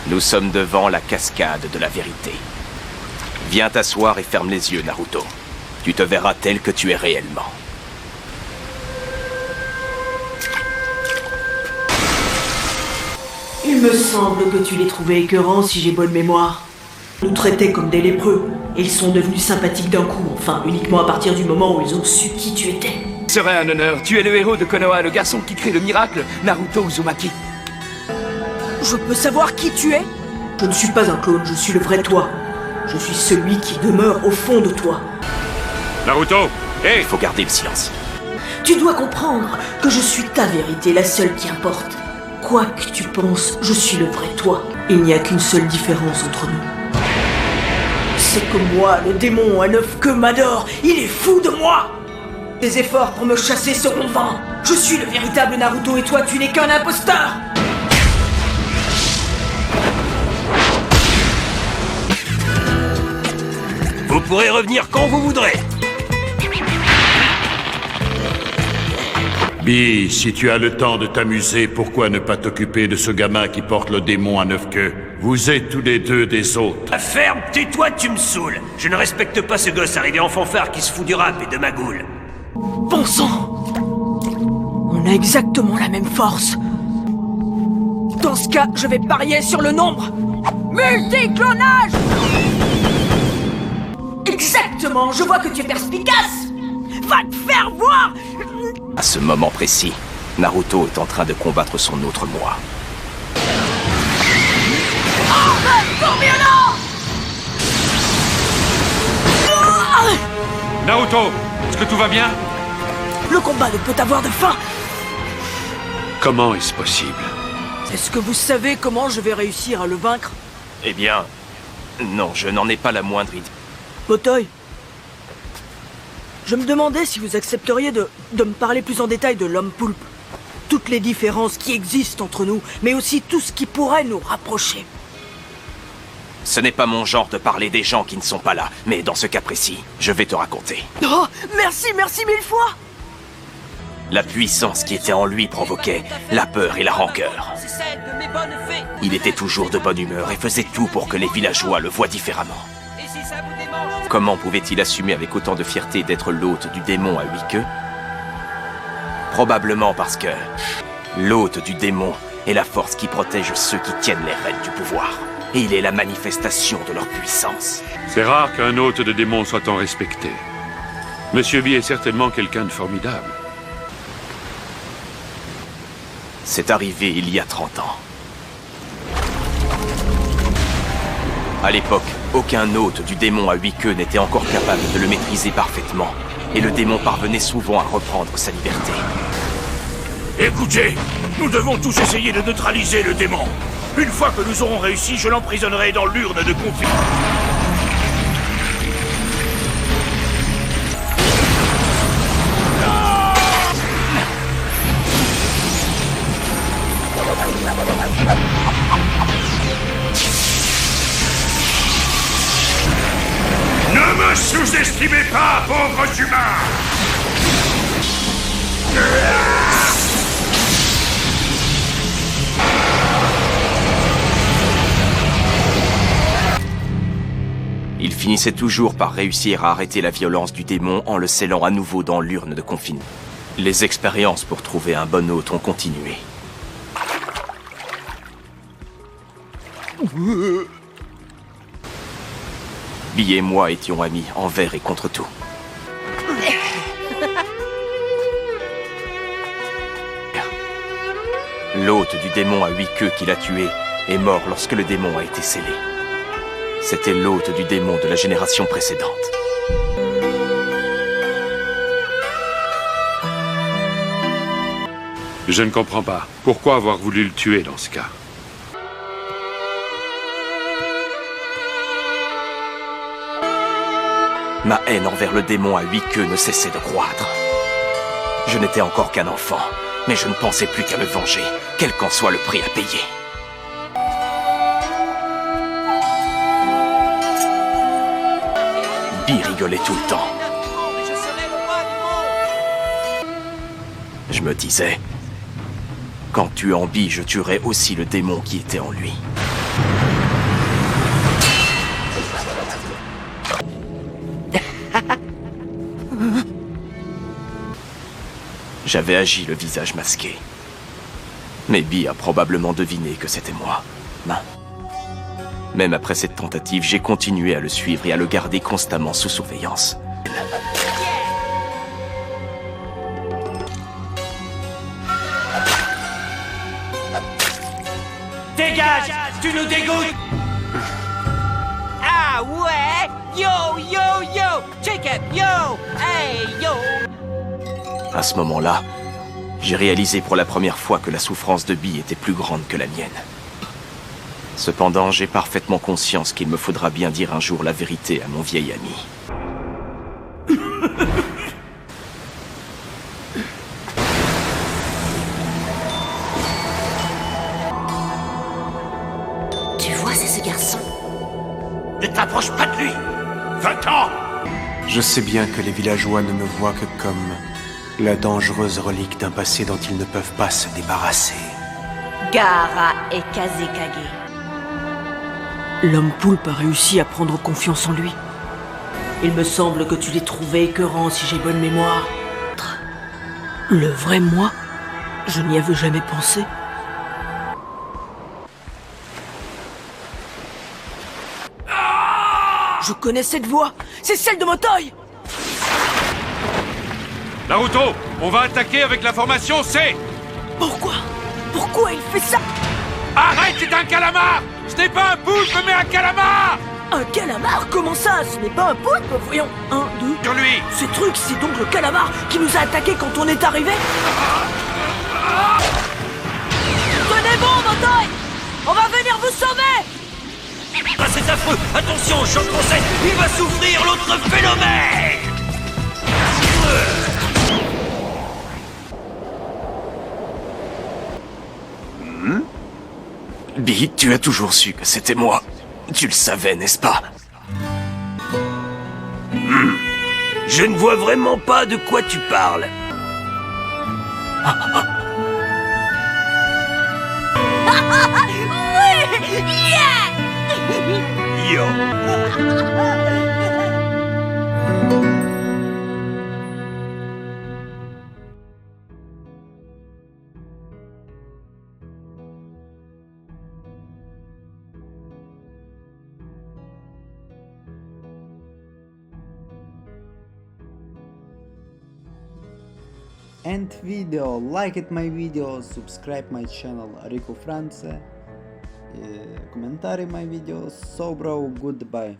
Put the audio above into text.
Nous sommes devant la cascade de la vérité. Viens t'asseoir et ferme les yeux, Naruto. Tu te verras tel que tu es réellement. Il me semble que tu les trouvais écœurants si j'ai bonne mémoire. Nous traitaient comme des lépreux, et ils sont devenus sympathiques d'un coup, enfin uniquement à partir du moment où ils ont su qui tu étais. Ce serait un honneur. Tu es le héros de Konoha, le garçon qui crée le miracle, Naruto Uzumaki. Je peux savoir qui tu es? Je ne suis pas un clone, je suis le vrai toi. Je suis celui qui demeure au fond de toi. Naruto, hé! Il faut garder le silence. Tu dois comprendre que je suis ta vérité, la seule qui importe. Quoi que tu penses, je suis le vrai toi. Il n'y a qu'une seule différence entre nous. C'est que moi, le démon à 9 queues m'adore. Il est fou de moi. Tes efforts pour me chasser seront vains. Je suis le véritable Naruto et toi, tu n'es qu'un imposteur. Vous pourrez revenir quand vous voudrez. Bi, si tu as le temps de t'amuser, pourquoi ne pas t'occuper de ce gamin qui porte le démon à 9 queues? Vous êtes tous les deux des hôtes. Ferme, tais-toi, tu me saoules. Je ne respecte pas ce gosse arrivé en fanfare qui se fout du rap et de ma goule. Bon sang! On a exactement la même force. Dans ce cas, je vais parier sur le nombre. Multiclonage! Exactement, je vois que tu es perspicace. Va te faire voir! À ce moment précis, Naruto est en train de combattre son autre moi. Naruto, est-ce que tout va bien? Le combat ne peut avoir de fin. Comment est-ce possible? Est-ce que vous savez comment je vais réussir à le vaincre? Eh bien... Non, je n'en ai pas la moindre idée. Botoy, je me demandais si vous accepteriez de me parler plus en détail de l'homme poulpe. Toutes les différences qui existent entre nous, mais aussi tout ce qui pourrait nous rapprocher. Ce n'est pas mon genre de parler des gens qui ne sont pas là, mais dans ce cas précis, je vais te raconter. Oh, merci mille fois. La puissance qui était en lui provoquait la peur et la rancœur. Il était toujours de bonne humeur et faisait tout pour que les villageois le voient différemment. Comment pouvait-il assumer avec autant de fierté d'être l'hôte du démon à 8 queues? Probablement parce que l'hôte du démon est la force qui protège ceux qui tiennent les rênes du pouvoir. Et il est la manifestation de leur puissance. C'est rare qu'un hôte de démon soit tant respecté. Monsieur B est certainement quelqu'un de formidable. C'est arrivé il y a 30 ans. À l'époque, aucun hôte du démon à 8 queues n'était encore capable de le maîtriser parfaitement, et le démon parvenait souvent à reprendre sa liberté. Écoutez, nous devons tous essayer de neutraliser le démon. Une fois que nous aurons réussi, je l'emprisonnerai dans l'urne de conflit. Ne me sous-estimez pas, pauvres humains! Il finissait toujours par réussir à arrêter la violence du démon en le scellant à nouveau dans l'urne de confinement. Les expériences pour trouver un bon hôte ont continué. Bi et moi étions amis envers et contre tout. L'hôte du démon à 8 queues qui l'a tué est mort lorsque le démon a été scellé. C'était l'hôte du démon de la génération précédente. Je ne comprends pas. Pourquoi avoir voulu le tuer dans ce cas? Ma haine envers le démon à 8 queues ne cessait de croître. Je n'étais encore qu'un enfant, mais je ne pensais plus qu'à me venger, quel qu'en soit le prix à payer. Bi rigolait tout le temps. Je me disais, quand tuant Bi, je tuerais aussi le démon qui était en lui. J'avais agi le visage masqué. Mais Bee a probablement deviné que c'était moi. Non. Même après cette tentative, j'ai continué à le suivre et à le garder constamment sous surveillance. Dégage! Tu nous dégoûtes! Ah ouais! Yo, yo, yo! Check it! Yo! Hey, yo! À ce moment-là, j'ai réalisé pour la première fois que la souffrance de Bee était plus grande que la mienne. Cependant, j'ai parfaitement conscience qu'il me faudra bien dire un jour la vérité à mon vieil ami. Tu vois, c'est ce garçon. Ne t'approche pas de lui! Va-t'en! Je sais bien que les villageois ne me voient que comme la dangereuse relique d'un passé dont ils ne peuvent pas se débarrasser. Gaara et Kazekage. L'homme poulpe a réussi à prendre confiance en lui. Il me semble que tu l'as trouvé écœurant si j'ai bonne mémoire. Le vrai moi? Je n'y avais jamais pensé. Je connais cette voix. C'est celle de Motoy. Naruto, on va attaquer avec la formation C. Pourquoi? Pourquoi il fait ça? Arrête, c'est un calamar. Ce n'est pas un poulpe, mais un calamar. Un calamar? Comment ça? Ce n'est pas un poulpe? Voyons, 1, 2... Sur lui. Ce truc, c'est donc le calamar qui nous a attaqués quand on est arrivé? Tenez bon, Motoy! On va venir vous sauver! Ah, c'est affreux! Attention, choc conseil! Il va s'ouvrir l'autre phénomène! Bee, tu as toujours su que c'était moi. Tu le savais, n'est-ce pas? Je ne vois vraiment pas de quoi tu parles. Yo! End video, like it my video, subscribe my channel Rico France, комментарий my video, so bro, goodbye.